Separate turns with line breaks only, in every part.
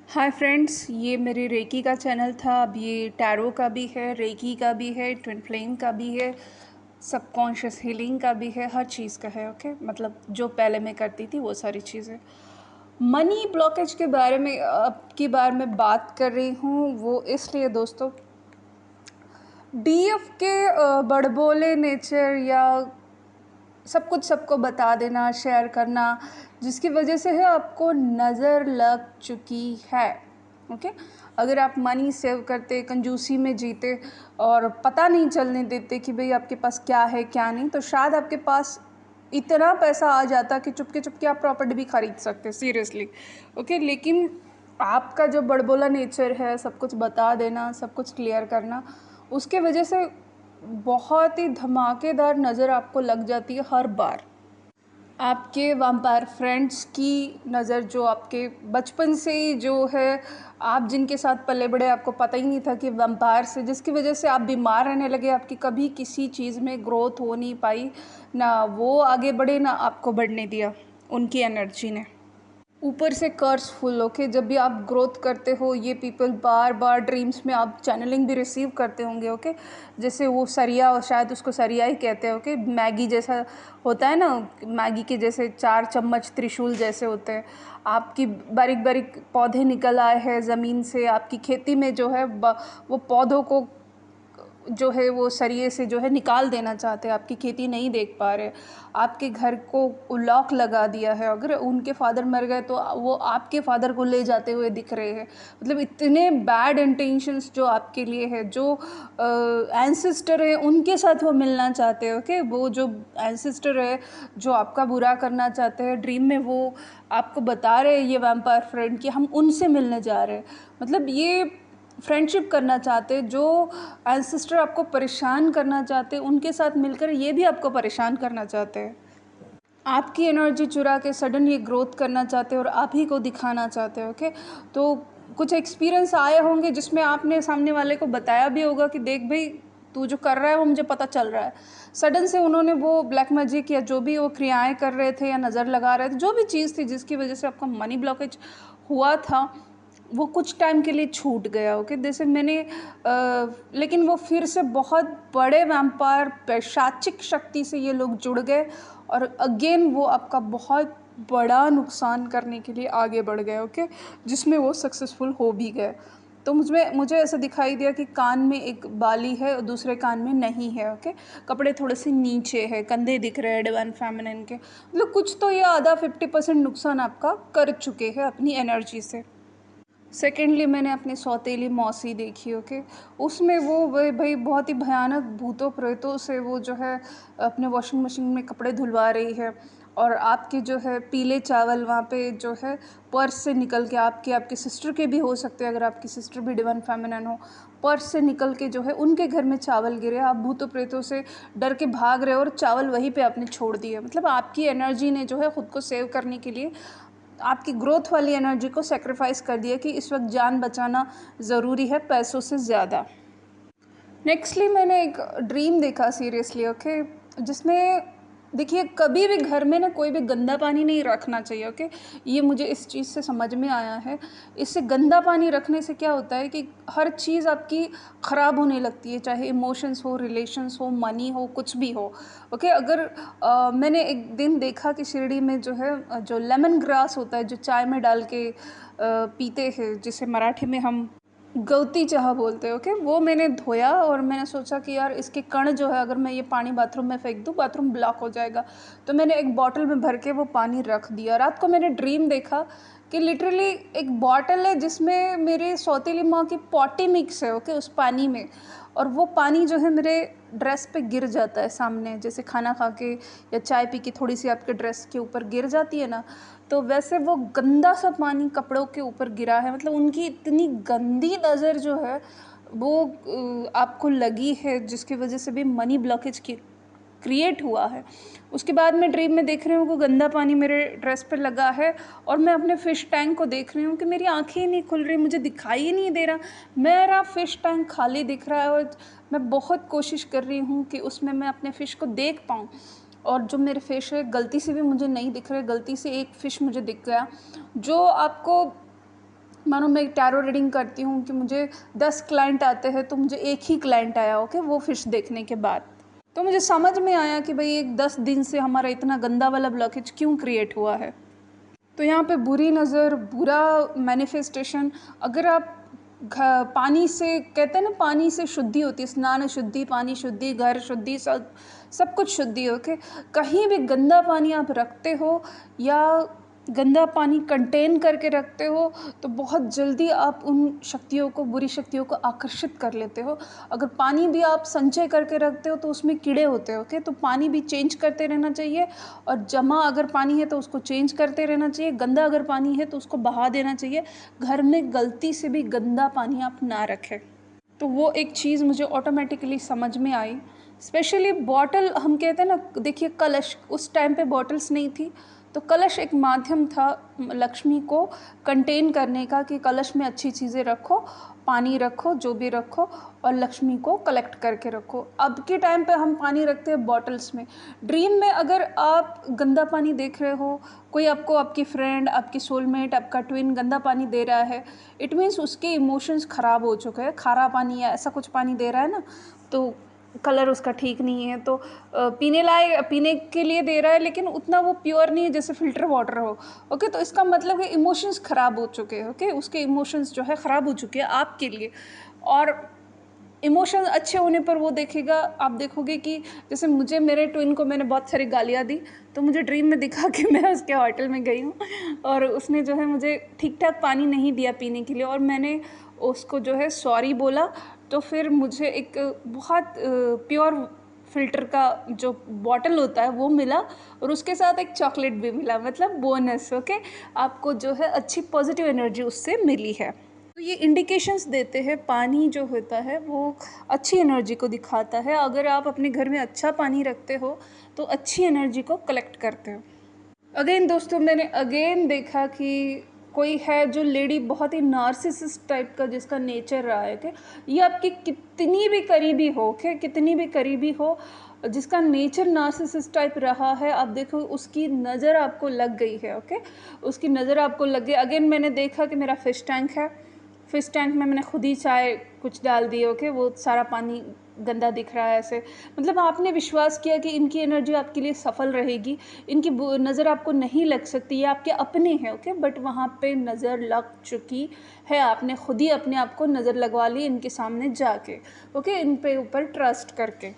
Hi friends, ये मेरे recce का चैनल था। अब ये टैरो का भी है, रेकी का भी है, ट्विन फ्लेम का भी है, सबकॉन्शियस हीलिंग का भी है, हर चीज़ का है। ओके, मतलब जो पहले मैं करती थी वो सारी चीज़ें। मनी ब्लॉकेज के बारे में अब की बार मैं बात कर रही हूँ, वो इसलिए दोस्तों, डीएफ के बड़बोले नेचर या सब कुछ सबको बता देना, शेयर करना, जिसकी वजह से है आपको नज़र लग चुकी है। ओके, अगर आप मनी सेव करते, कंजूसी में जीते और पता नहीं चलने देते कि भाई आपके पास क्या है क्या नहीं, तो शायद आपके पास इतना पैसा आ जाता कि चुपके चुपके आप प्रॉपर्टी भी खरीद सकते, सीरियसली। ओके, लेकिन आपका जो बड़बोला नेचर है, सब कुछ बता देना, सब कुछ क्लियर करना, उसके वजह से बहुत ही धमाकेदार नज़र आपको लग जाती है हर बार। आपके वैम्पायर फ्रेंड्स की नज़र, जो आपके बचपन से ही जो है, आप जिनके साथ पले बड़े, आपको पता ही नहीं था कि वैम्पायर से, जिसकी वजह से आप बीमार रहने लगे, आपकी कभी किसी चीज़ में ग्रोथ हो नहीं पाई, ना वो आगे बढ़े ना आपको बढ़ने दिया उनकी एनर्जी ने। ऊपर से कर्सफुल। ओके, जब भी आप ग्रोथ करते हो, ये पीपल बार बार ड्रीम्स में आप चैनलिंग भी रिसीव करते होंगे। ओके, जैसे वो सरिया, और शायद उसको सरिया ही कहते हैं। ओके, मैगी जैसा होता है ना, मैगी के जैसे 4 चम्मच त्रिशूल जैसे होते हैं। आपकी बारीक बारीक पौधे निकल आए हैं ज़मीन से, आपकी खेती में जो है वो पौधों को जो है वो सरिये से जो है निकाल देना चाहते हैं, आपकी खेती नहीं देख पा रहे। आपके घर को लॉक लगा दिया है, अगर उनके फादर मर गए तो वो आपके फादर को ले जाते हुए दिख रहे हैं। मतलब इतने बैड इंटेंशंस जो आपके लिए है, जो एंसेस्टर है उनके साथ वो मिलना चाहते हैं। ओके, वो जो एंसेस्टर है जो आपका बुरा करना चाहते हैं, ड्रीम में वो आपको बता रहे हैं, ये वैम्पायर फ्रेंड, कि हम उनसे मिलने जा रहे हैं। मतलब ये फ्रेंडशिप करना चाहते, जो एंसेस्टर आपको परेशान करना चाहते, उनके साथ मिलकर ये भी आपको परेशान करना चाहते हैं। आपकी एनर्जी चुरा के सडन ये ग्रोथ करना चाहते हैं और आप ही को दिखाना चाहते हैं। ओके, तो कुछ एक्सपीरियंस आए होंगे जिसमें आपने सामने वाले को बताया भी होगा कि देख भाई, तू जो कर रहा है वो मुझे पता चल रहा है। सडन से उन्होंने वो ब्लैक मैजिक या जो भी वो क्रियाएं कर रहे थे या नज़र लगा रहे थे, जो भी चीज़ थी जिसकी वजह से आपका मनी ब्लॉकेज हुआ था, वो कुछ टाइम के लिए छूट गया। ओके, जैसे मैंने लेकिन वो फिर से बहुत बड़े वैम्पायर पैशाचिक शक्ति से ये लोग जुड़ गए और अगेन वो आपका बहुत बड़ा नुकसान करने के लिए आगे बढ़ गए। ओके, जिसमें वो सक्सेसफुल हो भी गए। तो मुझे ऐसा दिखाई दिया कि कान में एक बाली है और दूसरे कान में नहीं है। ओके, कपड़े थोड़े से नीचे है, कंधे दिख रहे हैं डिवाइन फेमिनिन के। मतलब कुछ तो ये आधा 50% नुकसान आपका कर चुके हैं अपनी एनर्जी से। सेकेंडली, मैंने अपनी सौतेली मौसी देखी। ओके, उसमें वो भाई बहुत ही भयानक भूतों प्रेतों से वो जो है अपने वॉशिंग मशीन में कपड़े धुलवा रही है, और आपके जो है पीले चावल वहाँ पे जो है पर्स से निकल के, आपके सिस्टर के भी हो सकते हैं, अगर आपकी सिस्टर भी डिवाइन फेमिनिन हो, पर्स से निकल के जो है उनके घर में चावल गिरे, आप भूतों प्रेतों से डर के भाग रहे हो और चावल वहीं पे आपने छोड़ दिए। मतलब आपकी एनर्जी ने जो है ख़ुद को सेव करने के लिए आपकी ग्रोथ वाली एनर्जी को सेक्रीफाइस कर दिया कि इस वक्त जान बचाना ज़रूरी है पैसों से ज़्यादा। नेक्स्टली, मैंने एक ड्रीम देखा सीरियसली। ओके, जिसमें देखिए, कभी भी घर में ना कोई भी गंदा पानी नहीं रखना चाहिए। ओके, ये मुझे इस चीज़ से समझ में आया है। इससे गंदा पानी रखने से क्या होता है कि हर चीज़ आपकी ख़राब होने लगती है, चाहे इमोशंस हो, रिलेशंस हो, मनी हो, कुछ भी हो। ओके, अगर मैंने एक दिन देखा कि शिरडी में जो है जो लेमन ग्रास होता है, जो चाय में डाल के पीते हैं, जिसे मराठी में हम गलती चाह बोलते हैं। ओके, वो मैंने धोया और मैंने सोचा कि यार इसके कण जो है, अगर मैं ये पानी बाथरूम में फेंक दूँ, बाथरूम ब्लॉक हो जाएगा। तो मैंने एक बॉटल में भर के वो पानी रख दिया। रात को मैंने ड्रीम देखा कि लिटरली एक बॉटल है जिसमें मेरे सौतेली माँ की पॉटी मिक्स है। ओके, उस पानी में, और वो पानी जो है मेरे ड्रेस पे गिर जाता है सामने, जैसे खाना खा के या चाय पी के थोड़ी सी आपके ड्रेस के ऊपर गिर जाती है ना, तो वैसे वो गंदा सा पानी कपड़ों के ऊपर गिरा है। मतलब उनकी इतनी गंदी नज़र जो है वो आपको लगी है, जिसकी वजह से भी मनी ब्लॉकेज की क्रिएट हुआ है। उसके बाद मैं ड्रीम में देख रही हूँ कि गंदा पानी मेरे ड्रेस पर लगा है, और मैं अपने फ़िश टैंक को देख रही हूँ कि मेरी आंखें ही नहीं खुल रही, मुझे दिखाई ही नहीं दे रहा, मेरा फ़िश टैंक खाली दिख रहा है, और मैं बहुत कोशिश कर रही हूँ कि उसमें मैं अपने फ़िश को देख पाऊँ। और जो मेरे फ़िश है गलती से भी मुझे नहीं दिख रहे, गलती से एक फ़िश मुझे दिख गया। जो आपको मानो मैं टैरो रीडिंग करती हूँ कि मुझे 10 क्लाइंट आते हैं तो मुझे एक ही क्लाइंट आया, ओके, वो फ़िश देखने के बाद। तो मुझे समझ में आया कि भाई एक 10 दिन से हमारा इतना गंदा वाला ब्लॉकेज क्यों क्रिएट हुआ है। तो यहाँ पे बुरी नज़र, बुरा मैनिफेस्टेशन, अगर आप पानी से, कहते हैं ना पानी से शुद्धि होती है, स्नान शुद्धि, पानी शुद्धि, घर शुद्धि, सब कुछ शुद्धि, ओके। कहीं भी गंदा पानी आप रखते हो या गंदा पानी कंटेन करके रखते हो तो बहुत जल्दी आप उन शक्तियों को, बुरी शक्तियों को आकर्षित कर लेते हो। अगर पानी भी आप संचय करके रखते हो तो उसमें कीड़े होते हैं, ओके। तो पानी भी चेंज करते रहना चाहिए, और जमा अगर पानी है तो उसको चेंज करते रहना चाहिए, गंदा अगर पानी है तो उसको बहा देना चाहिए। घर में गलती से भी गंदा पानी आप ना रखें। तो वो एक चीज़ मुझे ऑटोमेटिकली समझ में आई। स्पेशली बॉटल, हम कहते हैं ना, देखिए कलश, उस टाइम पे बॉटल्स नहीं थी, तो कलश एक माध्यम था लक्ष्मी को कंटेन करने का, कि कलश में अच्छी चीज़ें रखो, पानी रखो, जो भी रखो, और लक्ष्मी को कलेक्ट करके रखो। अब के टाइम पे हम पानी रखते हैं बॉटल्स में। ड्रीम में अगर आप गंदा पानी देख रहे हो, कोई आपको, आपकी फ्रेंड, आपकी सोलमेट, आपका ट्विन गंदा पानी दे रहा है, इट मीन्स उसके इमोशंस ख़राब हो चुके हैं। खारा पानी या ऐसा कुछ पानी दे रहा है ना, तो कलर उसका ठीक नहीं है, तो पीने के लिए दे रहा है, लेकिन उतना वो प्योर नहीं है जैसे फ़िल्टर वाटर हो, ओके। तो इसका मतलब है इमोशंस ख़राब हो चुके हैं, ओके। उसके इमोशंस जो है ख़राब हो चुके हैं आपके लिए। और इमोशन अच्छे होने पर वो देखेगा, आप देखोगे कि जैसे मुझे, मेरे ट्विन को मैंने बहुत सारी गालियाँ दी, तो मुझे ड्रीम में दिखा कि मैं उसके होटल में गई हूँ और उसने जो है मुझे ठीक ठाक पानी नहीं दिया पीने के लिए, और मैंने उसको जो है सॉरी बोला। तो फिर मुझे एक बहुत प्योर फ़िल्टर का जो बॉटल होता है वो मिला, और उसके साथ एक चॉकलेट भी मिला, मतलब बोनस, ओके। आपको जो है अच्छी पॉजिटिव एनर्जी उससे मिली है। तो ये इंडिकेशंस देते हैं, पानी जो होता है वो अच्छी एनर्जी को दिखाता है। अगर आप अपने घर में अच्छा पानी रखते हो तो अच्छी एनर्जी को कलेक्ट करते हो। अगेन दोस्तों, मैंने अगेन देखा कि कोई है जो लेडी बहुत ही नार्सिसिस्ट टाइप का, जिसका नेचर रहा है, ओके। ये आपकी कितनी भी करीबी हो, ओके, कितनी भी करीबी हो, जिसका नेचर नार्सिसिस्ट टाइप रहा है, आप देखो उसकी नज़र आपको लग गई है, ओके। उसकी नज़र आपको लग गई। अगेन मैंने देखा कि मेरा फ़िश टैंक है, फ़िश टैंक में मैंने खुद ही चाय कुछ डाल दी, ओके। वो सारा पानी गंदा दिख रहा है ऐसे, मतलब आपने विश्वास किया कि इनकी एनर्जी आपके लिए सफल रहेगी, इनकी नज़र आपको नहीं लग सकती, ये आपके अपने हैं, ओके। बट वहाँ पे नज़र लग चुकी है, आपने खुद ही अपने आप को नज़र लगवा ली इनके सामने जाके, ओके, इन पे ऊपर ट्रस्ट करके।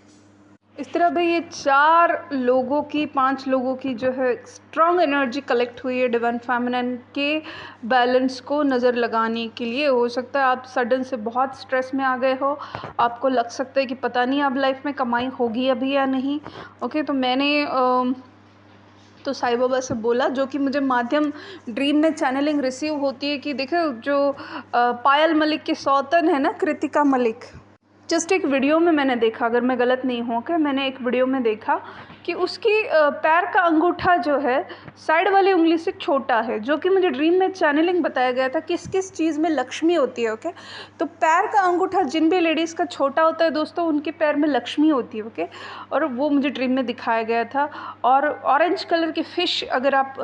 इस तरह भाई ये 4 लोगों की, 5 लोगों की जो है स्ट्रॉन्ग एनर्जी कलेक्ट हुई है डिवाइन फेमिनिन के बैलेंस को नज़र लगाने के लिए। हो सकता है आप सडन से बहुत स्ट्रेस में आ गए हो, आपको लग सकता है कि पता नहीं अब लाइफ में कमाई होगी अभी या नहीं, ओके। तो मैंने तो साईं बाबा से बोला, जो कि मुझे माध्यम ड्रीम में चैनलिंग रिसीव होती है, कि देखो जो पायल मलिक के सौतन है ना, कृतिका मलिक, जस्ट एक वीडियो में मैंने देखा, अगर मैं गलत नहीं हूँ, कि मैंने एक वीडियो में देखा कि उसकी पैर का अंगूठा जो है साइड वाली उंगली से छोटा है, जो कि मुझे ड्रीम में चैनलिंग बताया गया था किस किस चीज़ में लक्ष्मी होती है, ओके। तो पैर का अंगूठा जिन भी लेडीज़ का छोटा होता है दोस्तों, उनके पैर में लक्ष्मी होती है, ओके। और वो मुझे ड्रीम में दिखाया गया था। और ऑरेंज कलर की फ़िश अगर आप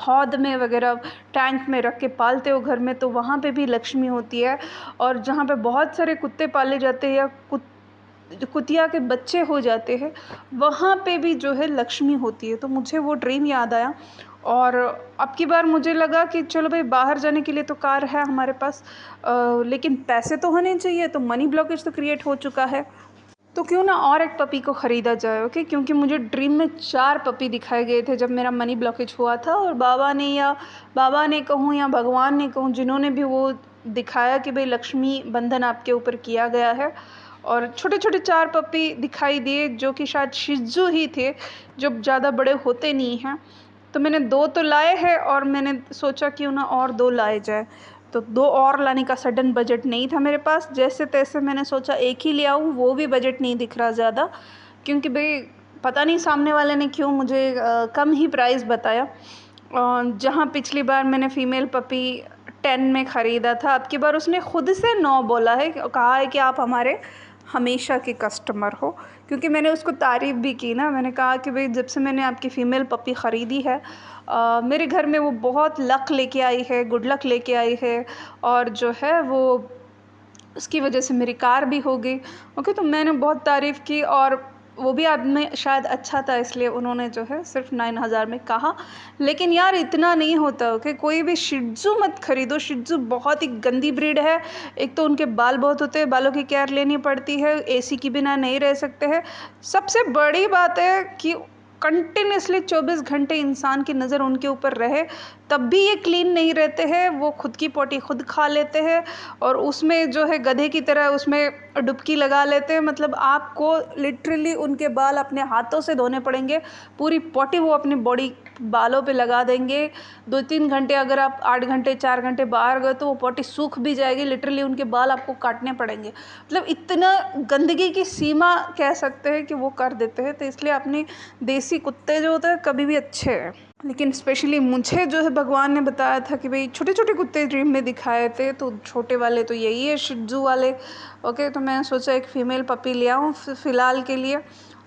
हौद में वगैरह टैंक में रख के पालते हो घर में, तो वहाँ पे भी लक्ष्मी होती है। और जहाँ पे बहुत सारे कुत्ते पाले जाते हैं या कुतिया के बच्चे हो जाते हैं, वहाँ पे भी जो है लक्ष्मी होती है। तो मुझे वो ड्रीम याद आया, और अब की बार मुझे लगा कि चलो भाई, बाहर जाने के लिए तो कार है हमारे पास, लेकिन पैसे तो होने चाहिए, तो मनी ब्लॉकेज तो क्रिएट हो चुका है, तो क्यों ना और एक पपी को ख़रीदा जाए, ओके। क्योंकि मुझे ड्रीम में 4 पपी दिखाए गए थे जब मेरा मनी ब्लॉकेज हुआ था, और बाबा ने कहूँ या भगवान ने कहूँ, जिन्होंने भी वो दिखाया कि भाई लक्ष्मी बंधन आपके ऊपर किया गया है, और छोटे छोटे 4 पपी दिखाई दिए, जो कि शायद शिज़ू ही थे, जो ज़्यादा बड़े होते नहीं हैं। तो मैंने 2 तो लाए हैं, और मैंने सोचा क्यों ना और 2 लाए जाए। तो 2 और लाने का सडन बजट नहीं था मेरे पास, जैसे तैसे मैंने सोचा एक ही ले आऊँ, वो भी बजट नहीं दिख रहा ज़्यादा, क्योंकि भाई पता नहीं सामने वाले ने क्यों मुझे कम ही प्राइस बताया। जहाँ पिछली बार मैंने फ़ीमेल पपी 10 में ख़रीदा था, अब की बार उसने खुद से 9 बोला है, कहा है कि आप हमारे हमेशा की कस्टमर हो, क्योंकि मैंने उसको तारीफ़ भी की ना। मैंने कहा कि भाई जब से मैंने आपकी फ़ीमेल पपी ख़रीदी है मेरे घर में वो बहुत लक लेके आई है, गुड लक लेके आई है, और जो है वो उसकी वजह से मेरी कार भी हो गई। ओके, तो मैंने बहुत तारीफ़ की, और वो भी आदमी शायद अच्छा था इसलिए उन्होंने जो है सिर्फ 9,000 में कहा। लेकिन यार इतना नहीं होता। ओके, कोई भी शिट्ज़ू मत खरीदो। शिट्ज़ू बहुत ही गंदी ब्रीड है। एक तो उनके बाल बहुत होते हैं, बालों की केयर लेनी पड़ती है, एसी के बिना नहीं रह सकते हैं। सबसे बड़ी बात है कि कंटिन्यूसली 24 घंटे इंसान की नज़र उनके ऊपर रहे, तब भी ये क्लीन नहीं रहते हैं। वो खुद की पोटी खुद खा लेते हैं, और उसमें जो है गधे की तरह उसमें डुबकी लगा लेते हैं। मतलब आपको लिटरली उनके बाल अपने हाथों से धोने पड़ेंगे। पूरी पोटी वो अपनी बॉडी बालों पे लगा देंगे। 2-3 घंटे, अगर आप 8 घंटे 4 घंटे बाहर गए तो वो पोटी सूख भी जाएगी। लिटरली उनके बाल आपको काटने पड़ेंगे। मतलब इतना गंदगी की सीमा कह सकते हैं कि वो कर देते हैं। तो इसलिए अपने देसी कुत्ते जो होते हैं कभी भी अच्छे हैं। लेकिन स्पेशली मुझे जो है भगवान ने बताया था कि भाई छोटे छोटे कुत्ते ड्रीम में दिखाए थे, तो छोटे वाले तो यही है, शिट्ज़ू वाले। ओके, तो मैंने सोचा एक फ़ीमेल पपी ले आऊँ फ़िलहाल के लिए,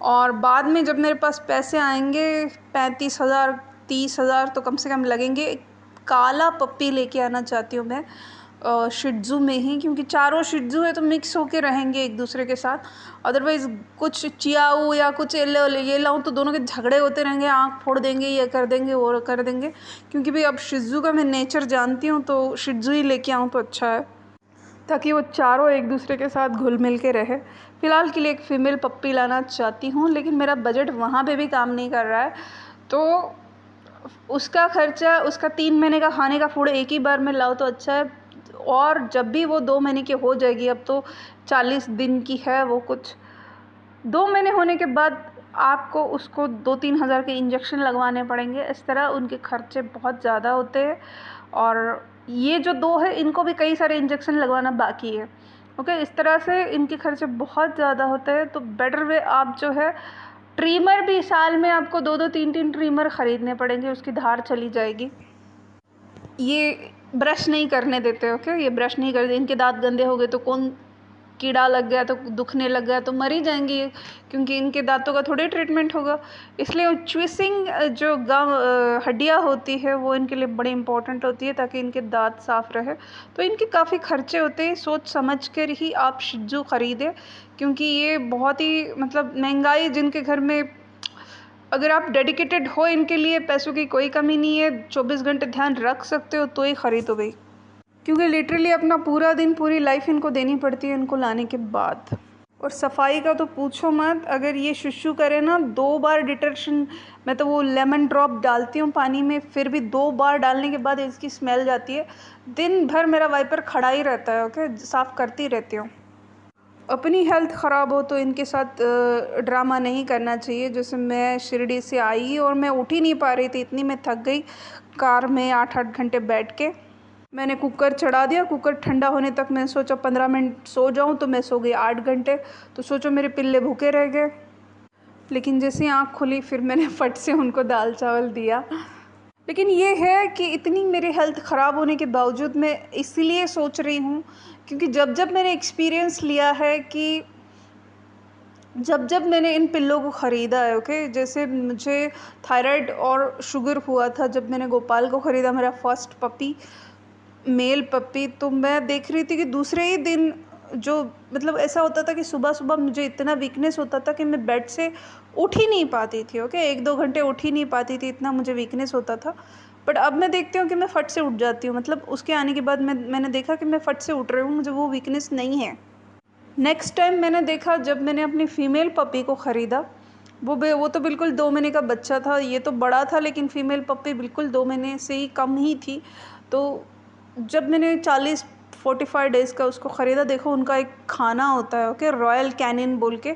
और बाद में जब मेरे पास पैसे आएंगे 35,000 30,000 तो कम से कम लगेंगे, एक काला पप्पी लेके आना चाहती हूँ मैं शिट्ज़ू में ही, क्योंकि चारों शिट्ज़ू है तो मिक्स होके रहेंगे एक दूसरे के साथ। अदरवाइज़ कुछ चियाऊ या कुछ ये लाऊं तो दोनों के झगड़े होते रहेंगे, आँख फोड़ देंगे, ये कर देंगे वो कर देंगे। क्योंकि भाई अब शिट्ज़ू का मैं नेचर जानती हूँ, तो शिट्ज़ू ही लेके आऊँ तो अच्छा है, ताकि वो चारों एक दूसरे के साथ घुल मिल के रहे। फ़िलहाल के लिए एक फ़ीमेल पप्पी लाना चाहती हूँ, लेकिन मेरा बजट वहाँ पे भी काम नहीं कर रहा है। तो उसका खर्चा, उसका 3 महीने का खाने का फूड एक ही बार में लाओ तो अच्छा है। और जब भी वो 2 महीने की हो जाएगी, अब तो 40 दिन की है वो, कुछ 2 महीने होने के बाद आपको उसको 2-3 हज़ार के इंजेक्शन लगवाने पड़ेंगे। इस तरह उनके खर्चे बहुत ज़्यादा होते हैं, और ये जो 2 है इनको भी कई सारे इंजेक्शन लगवाना बाकी है। ओके, इस तरह से इनके खर्चे बहुत ज़्यादा होते हैं। तो बेटर वे आप जो है ट्रिमर भी, साल में आपको 2-2 3-3 ट्रिमर ख़रीदने पड़ेंगे, उसकी धार चली जाएगी। ये ब्रश नहीं करने देते। ओके, ये ब्रश नहीं करते। इनके दांत गंदे हो गए तो कौन, कीड़ा लग गया तो दुखने लग गया तो मर ही जाएंगे ये, क्योंकि इनके दांतों का थोड़े ट्रीटमेंट होगा। इसलिए च्विसिंग जो हड्डियाँ होती है वो इनके लिए बड़ी इंपॉर्टेंट होती है, ताकि इनके दांत साफ़ रहे। तो इनके काफ़ी खर्चे होते हैं, सोच समझ कर ही आप शिट्ज़ू ख़रीदें, क्योंकि ये बहुत ही मतलब महंगाई, जिनके घर में अगर आप डेडिकेटेड हो इनके लिए, पैसों की कोई कमी नहीं है, 24 घंटे ध्यान रख सकते हो, तो ही ख़रीदो भाई। क्योंकि लिटरली अपना पूरा दिन, पूरी लाइफ इनको देनी पड़ती है इनको लाने के बाद। और सफाई का तो पूछो मत। अगर ये शुशु करे ना 2 बार डिटर्जेंट, मैं तो वो लेमन ड्रॉप डालती हूँ पानी में, फिर भी 2 बार डालने के बाद इसकी स्मेल जाती है। दिन भर मेरा वाइपर खड़ा ही रहता है। ओके, साफ़ करती रहती हूँ। अपनी हेल्थ ख़राब हो तो इनके साथ ड्रामा नहीं करना चाहिए। जैसे मैं शिरडी से आई और मैं उठ ही नहीं पा रही थी, इतनी मैं थक गई कार में 8-8 घंटे बैठ के। मैंने कुकर चढ़ा दिया, कुकर ठंडा होने तक मैं सोचा 15 मिनट सो जाऊं, तो मैं सो गई 8 घंटे। तो सोचो मेरे पिल्ले भूखे रह गए। लेकिन जैसे ही आँख खुली फिर मैंने फट से उनको दाल चावल दिया। लेकिन ये है कि इतनी मेरी हेल्थ ख़राब होने के बावजूद मैं इसलिए सोच रही हूँ, क्योंकि जब जब मैंने एक्सपीरियंस लिया है कि जब जब मैंने इन पिल्लों को ख़रीदा है, ओके, जैसे मुझे थायराइड और शुगर हुआ था जब मैंने गोपाल को ख़रीदा, मेरा फर्स्ट पपी, मेल पपी। तो मैं देख रही थी कि दूसरे ही दिन जो मतलब ऐसा होता था कि सुबह सुबह मुझे इतना वीकनेस होता था कि मैं बेड से उठ ही नहीं पाती थी। ओके, 1-2 घंटे उठ ही नहीं पाती थी, इतना मुझे वीकनेस होता था। बट अब मैं देखती हूँ कि मैं फट से उठ जाती हूँ। मतलब उसके आने के बाद मैंने देखा कि मैं फट से उठ रही हूँ, मुझे वो वीकनेस नहीं है। नेक्स्ट टाइम मैंने देखा जब मैंने अपनी फ़ीमेल पपी को ख़रीदा, वो तो बिल्कुल 2 महीने का बच्चा था। ये तो बड़ा था, लेकिन फ़ीमेल पपी बिल्कुल 2 महीने से ही कम ही थी। तो जब मैंने 40-45 डेज़ का उसको ख़रीदा, देखो उनका एक खाना होता है, ओके, रॉयल कैनिन बोल के,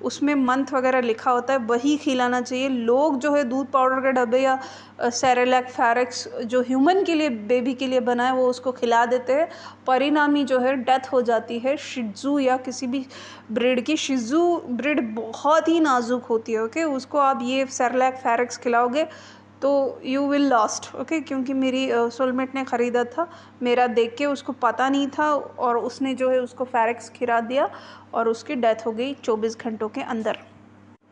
उसमें मंथ वगैरह लिखा होता है, वही खिलाना चाहिए। लोग जो है दूध पाउडर के डब्बे या सेरेलैक फैरेक्स जो ह्यूमन के लिए, बेबी के लिए बना है, वो उसको खिला देते हैं। परिणामी जो है डेथ हो जाती है। शिट्ज़ू या किसी भी ब्रीड की, शिज़ू ब्रीड बहुत ही नाजुक होती है। ओके, उसको आप ये सेरेलैक फैरेक्स खिलाओगे तो यू विल लॉस्ट, ओके। क्योंकि मेरी सोलमेट ने ख़रीदा था, मेरा देख के उसको पता नहीं था और उसने जो है उसको फेरेक्स खिला दिया और उसकी डेथ हो गई 24 घंटों के अंदर।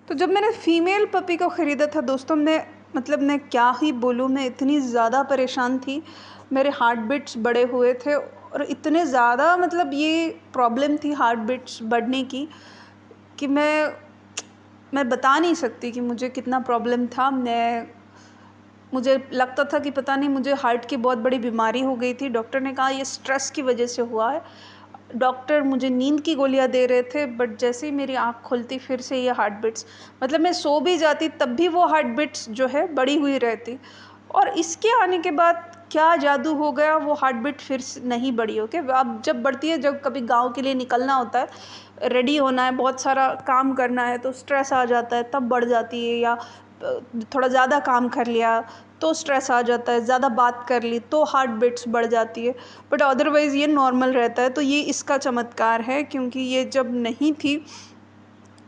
तो जब मैंने फ़ीमेल पपी को ख़रीदा था दोस्तों, मैं क्या ही बोलूँ, मैं इतनी ज़्यादा परेशान थी। मेरे हार्ट बीट्स बढ़े हुए थे और इतने ज़्यादा ये प्रॉब्लम थी हार्ट बीट्स बढ़ने की कि मैं बता नहीं सकती कि मुझे कितना प्रॉब्लम था। मुझे लगता था कि पता नहीं मुझे हार्ट की बहुत बड़ी बीमारी हो गई थी। डॉक्टर ने कहा ये स्ट्रेस की वजह से हुआ है। डॉक्टर मुझे नींद की गोलियां दे रहे थे, बट जैसे ही मेरी आँख खुलती फिर से ये हार्ट बीट्स, मैं सो भी जाती तब भी वो हार्ट बीट्स जो है बढ़ी हुई रहती। और इसके आने के बाद क्या जादू हो गया, वो हार्ट बीट फिर से नहीं बढ़ी। ओके, अब जब बढ़ती है, जब कभी गाँव के लिए निकलना होता है, रेडी होना है, बहुत सारा काम करना है, तो स्ट्रेस आ जाता है तब बढ़ जाती है। या थोड़ा ज़्यादा काम कर लिया तो स्ट्रेस आ जाता है, ज़्यादा बात कर ली तो हार्ट बीट्स बढ़ जाती है। बट अदरवाइज़ ये नॉर्मल रहता है। तो ये इसका चमत्कार है, क्योंकि ये जब नहीं थी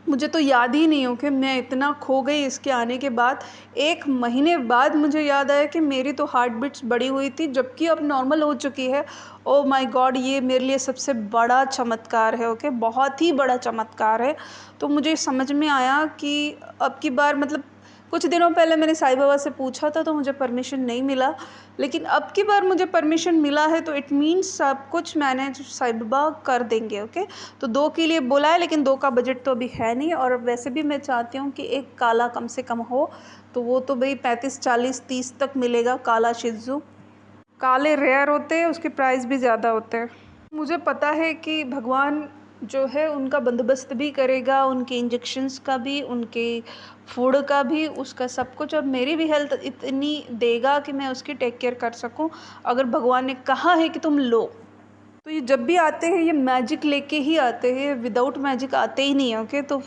मुझे तो याद ही नहीं हो कि मैं इतना खो गई। इसके आने के बाद 1 महीने बाद मुझे याद आया कि मेरी तो हार्ट बीट्स बढ़ी हुई थी, जबकि अब नॉर्मल हो चुकी है। Oh my God! ये मेरे लिए सबसे बड़ा चमत्कार है, ओके, बहुत ही बड़ा चमत्कार है। तो मुझे समझ में आया कि अब की बार कुछ दिनों पहले मैंने साईं बाबा से पूछा था तो मुझे परमिशन नहीं मिला, लेकिन अब की बार मुझे परमिशन मिला है, तो इट मीन्स सब कुछ मैनेज साईं बाबा कर देंगे, ओके। तो 2 के लिए बोला है, लेकिन 2 का बजट तो अभी है नहीं। और वैसे भी मैं चाहती हूँ कि एक काला कम से कम हो, तो वो तो भाई 35, 40, 30 तक मिलेगा काला शिज़ू। काले रेयर होते हैं, उसके प्राइस भी ज़्यादा होते हैं। मुझे पता है कि भगवान जो है उनका बंदोबस्त भी करेगा, उनके इंजेक्शंस का भी, उनके फूड का भी, उसका सब कुछ, और मेरी भी हेल्थ इतनी देगा कि मैं उसकी टेक केयर कर सकूं। अगर भगवान ने कहा है कि तुम लो, तो ये जब भी आते हैं ये मैजिक लेके ही आते हैं, विदाउट मैजिक आते ही नहीं है, ओके। तो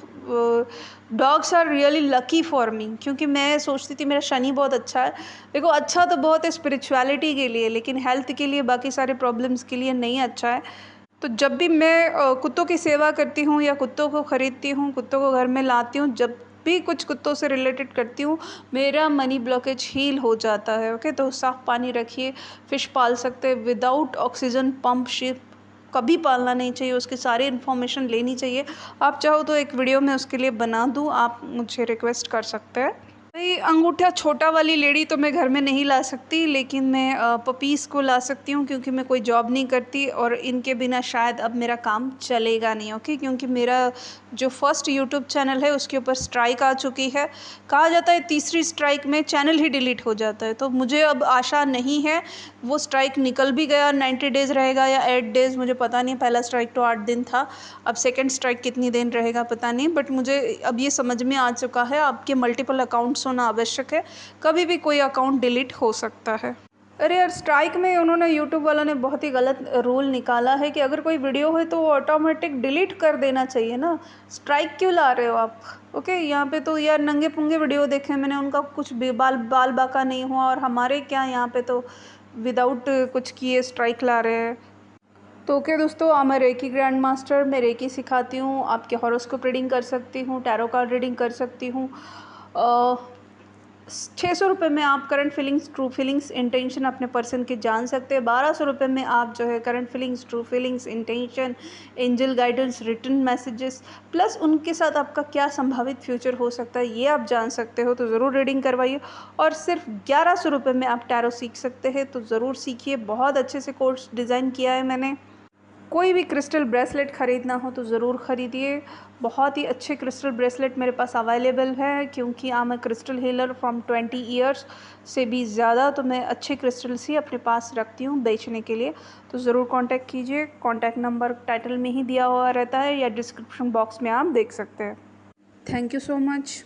dogs are really lucky for me, क्योंकि मैं सोचती थी मेरा शनि बहुत अच्छा है। देखो, अच्छा तो बहुत है स्पिरिचुअलिटी के लिए, लेकिन हेल्थ के लिए, बाकी सारे प्रॉब्लम्स के लिए नहीं अच्छा है। तो जब भी मैं कुत्तों की सेवा करती हूँ या कुत्तों को ख़रीदती हूँ, कुत्तों को घर में लाती हूँ, जब भी कुछ कुत्तों से रिलेटेड करती हूँ, मेरा मनी ब्लॉकेज हील हो जाता है, ओके। तो साफ़ पानी रखिए, फ़िश पाल सकते हैं विदाउट ऑक्सीजन पंप। शिप कभी पालना नहीं चाहिए, उसकी सारी इन्फॉर्मेशन लेनी चाहिए। आप चाहो तो एक वीडियो मैं उसके लिए बना दूँ, आप मुझे रिक्वेस्ट कर सकते हैं। भाई, अंगूठा छोटा वाली लेडी तो मैं घर में नहीं ला सकती, लेकिन मैं पपीज़ को ला सकती हूँ, क्योंकि मैं कोई जॉब नहीं करती और इनके बिना शायद अब मेरा काम चलेगा नहीं, ओके। क्योंकि मेरा जो फर्स्ट यूट्यूब चैनल है उसके ऊपर स्ट्राइक आ चुकी है। कहा जाता है तीसरी स्ट्राइक में चैनल ही डिलीट हो जाता है। तो मुझे अब आशा नहीं है, वो स्ट्राइक निकल भी गया, 90 डेज़ रहेगा या 8 डेज़, मुझे पता नहीं। पहला स्ट्राइक तो 8 दिन था, अब सेकंड स्ट्राइक कितनी दिन रहेगा पता नहीं। बट मुझे अब ये समझ में आ चुका है, आपके मल्टीपल अकाउंट्स होना आवश्यक है, कभी भी कोई अकाउंट डिलीट हो सकता है। अरे यार, स्ट्राइक में उन्होंने, यूट्यूब वालों ने बहुत ही गलत रूल निकाला है कि अगर कोई वीडियो है तो वो ऑटोमेटिक डिलीट कर देना चाहिए ना। स्ट्राइक क्यों ला रहे हो आप, ओके। यहाँ पे तो यार नंगे पुंगे वीडियो देखे मैंने, उनका कुछ भी बाल बाका नहीं हुआ, और हमारे क्या यहाँ पे तो विदाउट कुछ किए स्ट्राइक ला रहे हैं। तो ओके दोस्तों, मैं रेकी ग्रैंड मास्टर, मैं रेकी सिखाती हूँ, आपके हॉरोस्कोप रीडिंग कर सकती हूँ, टैरो कार्ड रीडिंग कर सकती हूँ। 600 रुपये में आप current feelings, true feelings, intention अपने पर्सन के जान सकते हैं। 1200 रुपये में आप जो है current feelings, true feelings, intention, angel guidance, return messages, plus उनके साथ आपका क्या संभावित फ्यूचर हो सकता है ये आप जान सकते हो। तो ज़रूर रीडिंग करवाइए। और सिर्फ 1100 रुपये में आप टैरो सीख सकते हैं, तो ज़रूर सीखिए। बहुत अच्छे से कोर्स डिज़ाइन किया है मैंने। कोई भी क्रिस्टल ब्रेसलेट ख़रीदना हो तो ज़रूर ख़रीदिए। बहुत ही अच्छे क्रिस्टल ब्रेसलेट मेरे पास अवेलेबल है, क्योंकि I am a crystal healer from 20 years से भी ज़्यादा। तो मैं अच्छे क्रिस्टल्स ही अपने पास रखती हूँ बेचने के लिए। तो ज़रूर कांटेक्ट कीजिए। कांटेक्ट नंबर टाइटल में ही दिया हुआ रहता है या डिस्क्रिप्शन बॉक्स में आप देख सकते हैं। Thank you so much.